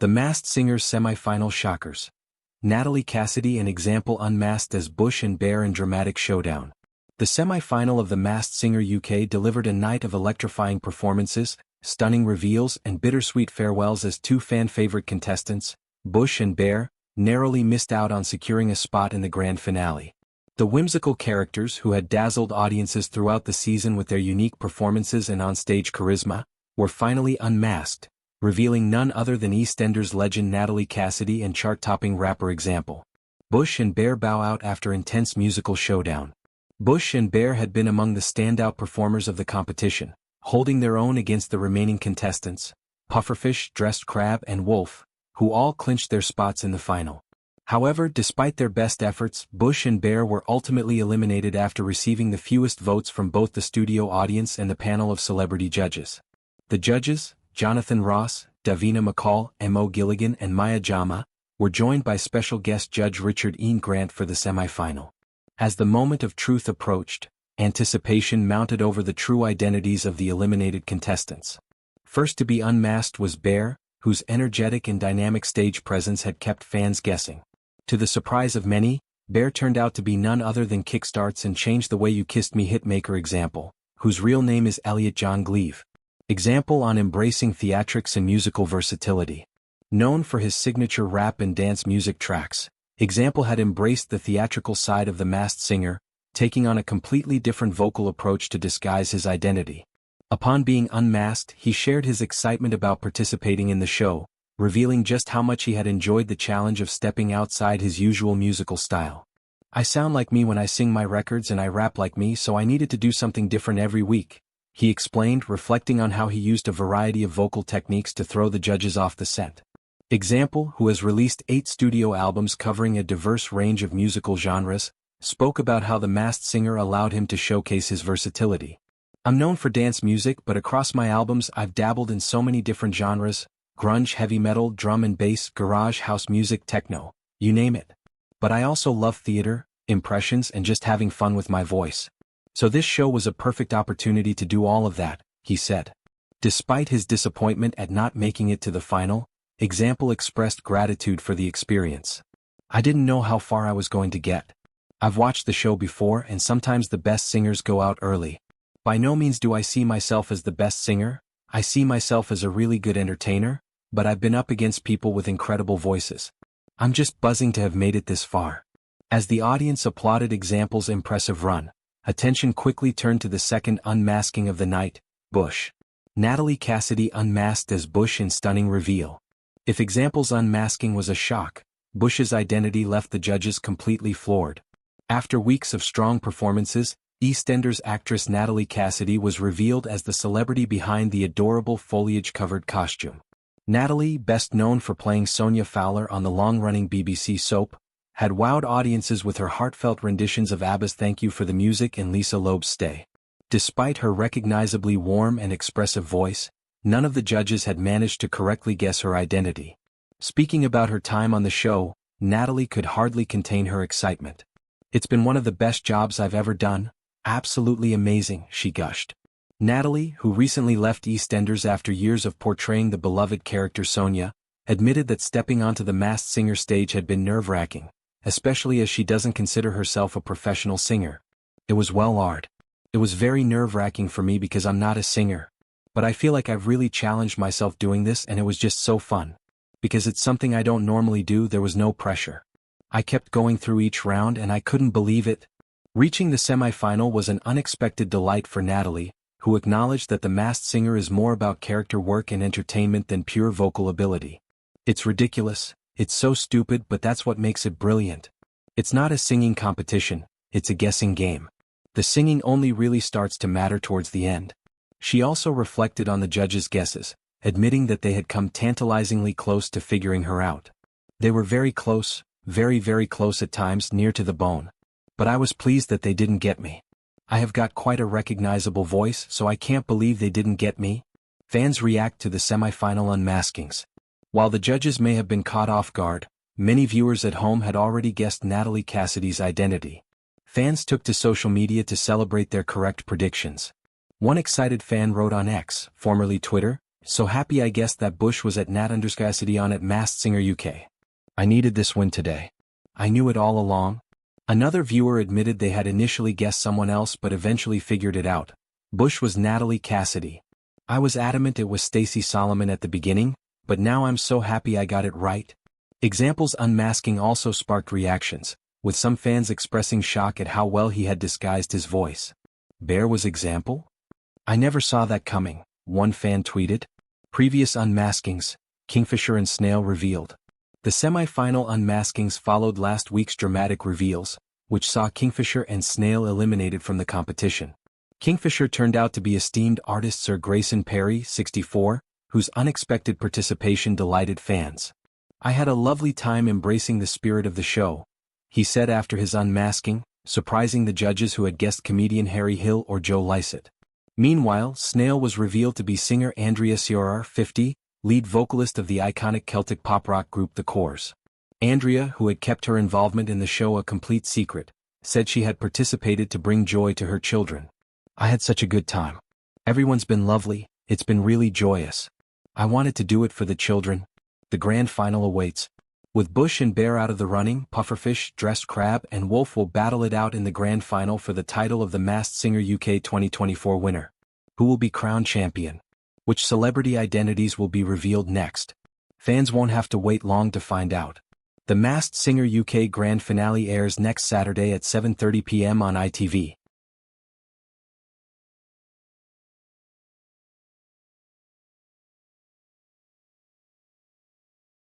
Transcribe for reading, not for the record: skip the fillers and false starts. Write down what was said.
The Masked Singer's semi-final shockers. Natalie Cassidy an example unmasked as Bush and Bear in dramatic showdown. The semi-final of The Masked Singer UK delivered a night of electrifying performances, stunning reveals and bittersweet farewells as two fan-favorite contestants, Bush and Bear, narrowly missed out on securing a spot in the grand finale. The whimsical characters who had dazzled audiences throughout the season with their unique performances and on-stage charisma, were finally unmasked, revealing none other than EastEnders legend Natalie Cassidy and chart-topping rapper Example. Bush and Bear bow out after intense musical showdown. Bush and Bear had been among the standout performers of the competition, holding their own against the remaining contestants, Pufferfish, Dressed Crab and Wolf, who all clinched their spots in the final. However, despite their best efforts, Bush and Bear were ultimately eliminated after receiving the fewest votes from both the studio audience and the panel of celebrity judges. The judges, Jonathan Ross, Davina McCall, M.O. Gilligan and Maya Jama, were joined by special guest Judge Richard Ian Grant for the semi-final. As the moment of truth approached, anticipation mounted over the true identities of the eliminated contestants. First to be unmasked was Bear, whose energetic and dynamic stage presence had kept fans guessing. To the surprise of many, Bear turned out to be none other than Kickstart's and Change the Way You Kissed Me hitmaker Example, whose real name is Elliot John Gleave. Example on embracing theatrics and musical versatility. Known for his signature rap and dance music tracks, Example had embraced the theatrical side of The Masked Singer, taking on a completely different vocal approach to disguise his identity. Upon being unmasked, he shared his excitement about participating in the show, revealing just how much he had enjoyed the challenge of stepping outside his usual musical style. "I sound like me when I sing my records and I rap like me, so I needed to do something different every week," he explained, reflecting on how he used a variety of vocal techniques to throw the judges off the scent. Example, who has released 8 studio albums covering a diverse range of musical genres, spoke about how The Masked Singer allowed him to showcase his versatility. "I'm known for dance music, but across my albums I've dabbled in so many different genres: grunge, heavy metal, drum and bass, garage, house music, techno, you name it. But I also love theater, impressions and just having fun with my voice. So this show was a perfect opportunity to do all of that," he said. Despite his disappointment at not making it to the final, Example expressed gratitude for the experience. "I didn't know how far I was going to get. I've watched the show before and sometimes the best singers go out early. By no means do I see myself as the best singer, I see myself as a really good entertainer, but I've been up against people with incredible voices. I'm just buzzing to have made it this far." As the audience applauded Example's impressive run, attention quickly turned to the second unmasking of the night, Bush. Natalie Cassidy unmasked as Bush in stunning reveal. If Example's unmasking was a shock, Bush's identity left the judges completely floored. After weeks of strong performances, EastEnders actress Natalie Cassidy was revealed as the celebrity behind the adorable foliage-covered costume. Natalie, best known for playing Sonia Fowler on the long-running BBC soap, had wowed audiences with her heartfelt renditions of ABBA's Thank You for the Music and Lisa Loeb's Stay. Despite her recognizably warm and expressive voice, none of the judges had managed to correctly guess her identity. Speaking about her time on the show, Natalie could hardly contain her excitement. "It's been one of the best jobs I've ever done. Absolutely amazing," she gushed. Natalie, who recently left EastEnders after years of portraying the beloved character Sonia, admitted that stepping onto the Masked Singer stage had been nerve-wracking, especially as she doesn't consider herself a professional singer. "It was well hard. It was very nerve-wracking for me because I'm not a singer. But I feel like I've really challenged myself doing this and it was just so fun. Because it's something I don't normally do, there was no pressure. I kept going through each round and I couldn't believe it." Reaching the semi-final was an unexpected delight for Natalie, who acknowledged that The Masked Singer is more about character work and entertainment than pure vocal ability. "It's ridiculous, it's so stupid, but that's what makes it brilliant. It's not a singing competition, it's a guessing game. The singing only really starts to matter towards the end." She also reflected on the judges' guesses, admitting that they had come tantalizingly close to figuring her out. "They were very close, very very close at times, near to the bone. But I was pleased that they didn't get me. I have got quite a recognizable voice, so I can't believe they didn't get me." Fans react to the semi-final unmaskings. While the judges may have been caught off guard, many viewers at home had already guessed Natalie Cassidy's identity. Fans took to social media to celebrate their correct predictions. One excited fan wrote on X, formerly Twitter, So happy I guessed that Bush was at EastEnders Cassidy on at Masked Singer UK. I needed this win today. I knew it all along. Another viewer admitted they had initially guessed someone else but eventually figured it out. Bush was Natalie Cassidy. I was adamant it was Stacey Solomon at the beginning, but now I'm so happy I got it right. Example's unmasking also sparked reactions, with some fans expressing shock at how well he had disguised his voice. Bear was Example? I never saw that coming, one fan tweeted. Previous unmaskings, Kingfisher and Snail revealed. The semi-final unmaskings followed last week's dramatic reveals, which saw Kingfisher and Snail eliminated from the competition. Kingfisher turned out to be esteemed artist Sir Grayson Perry, 64, whose unexpected participation delighted fans. I had a lovely time embracing the spirit of the show, he said after his unmasking, surprising the judges who had guessed comedian Harry Hill or Joe Lycett. Meanwhile, Snail was revealed to be singer Andrea Siorar, 50, lead vocalist of the iconic Celtic pop-rock group The Corrs. Andrea, who had kept her involvement in the show a complete secret, said she had participated to bring joy to her children. I had such a good time. Everyone's been lovely, it's been really joyous. I wanted to do it for the children. The grand final awaits. With Bush and Bear out of the running, Pufferfish, Dressed Crab and Wolf will battle it out in the grand final for the title of the Masked Singer UK 2024 winner. Who will be crowned champion? Which celebrity identities will be revealed next? Fans won't have to wait long to find out. The Masked Singer UK grand finale airs next Saturday at 7:30 p.m. on ITV.